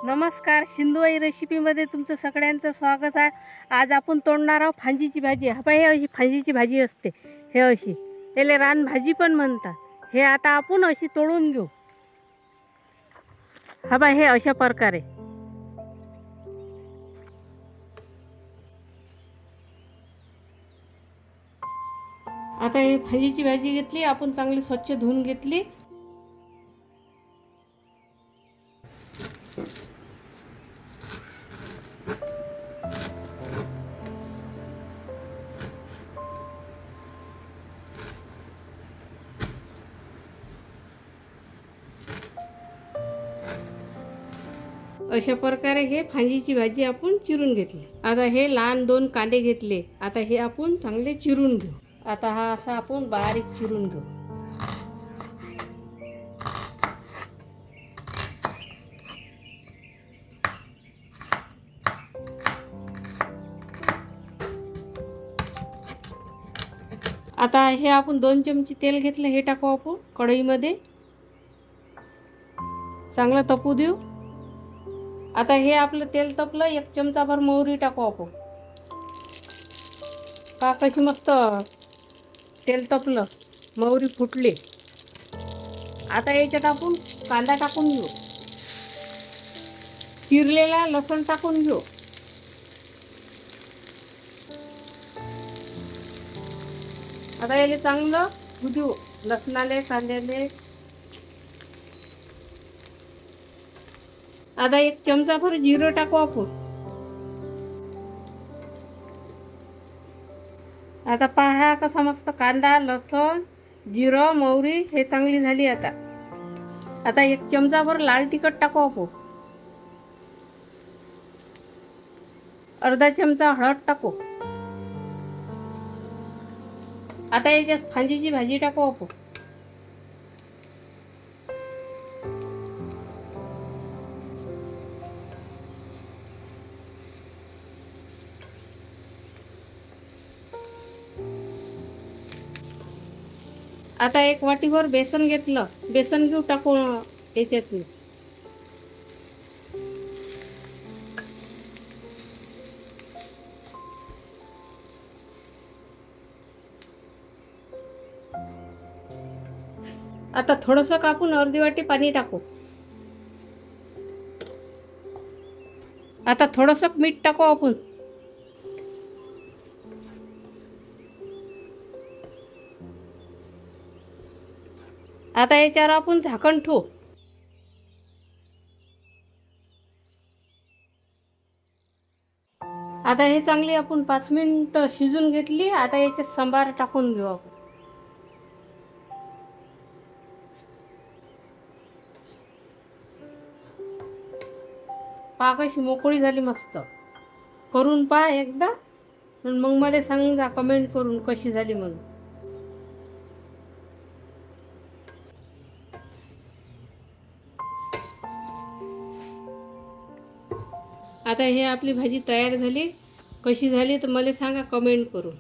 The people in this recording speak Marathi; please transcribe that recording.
नमस्कार, सिंधुआई रेसिपीमध्ये तुमचं सगळ्यांचं स्वागत आहे. आज आपण तोडणार आहोत फांजीची भाजी. हा हे अशी फांजीची भाजी असते. हे अशी त्याला रानभाजी पण म्हणतात. हे आता आपण अशी तोडून घेऊ. हा हे अशा प्रकारे. आता हे भाजीची भाजी घेतली आपण, चांगली स्वच्छ धुवून घेतली. अशा प्रकारे हे फांजीची भाजी आपण चिरून घेतली. आता हे लहान 2 कांदे घेतले. आता हे आपण चांगले चिरून घेऊ. आता हा असा आपण बारीक चिरून घेऊ. आता हे आपण 2 चमचे तेल घेतले. हे टाकू आपण कढईमध्ये. चांगलं तपू देऊ. आता हे आपलं तेल तपलं. 1 चमचाभर मोहरी टाकू आपण. का कशी मस्त तेल तपलं, मोहरी फुटली. आता याच्यात आपण कांदा टाकून घेऊ. चिरलेला लसूण टाकून घेऊ. आता याला चांगलं भुजू, लसणाले कांद्याले. आता 1 चमचाभर जिरं टाकू आपण. आता पहा कसा मस्त कांदा, लसूण, जिरं, मोहरी हे चांगली झाली. आता 1 चमचाभर लाल तिखट टाकू आपण. अर्धा चमचा हळद टाकू. आता याच्यात फांजीची भाजी टाकू आपण. आता 1 वाटीभर बेसन घेतलं. बेसन घेऊ टाकू याच्यात. आता थोडंसं कापून अर्धी वाटी पाणी टाकू. आता थोडंसं मीठ टाकू आपण. आता याच्यावर आपण झाकण ठेवू. आता हे चांगली आपण 5 मिनिटं शिजून घेतली. आता याच्यात सांबार टाकून घेऊ आपण. पहा कशी मोकळी झाली मस्त. करून पहा एकदा, मग मला सांगा कमेंट करून कशी झाली म्हणून. आता हे आपली भाजी तयार झाली. कशी झाली तर मला सांगा कमेंट करून.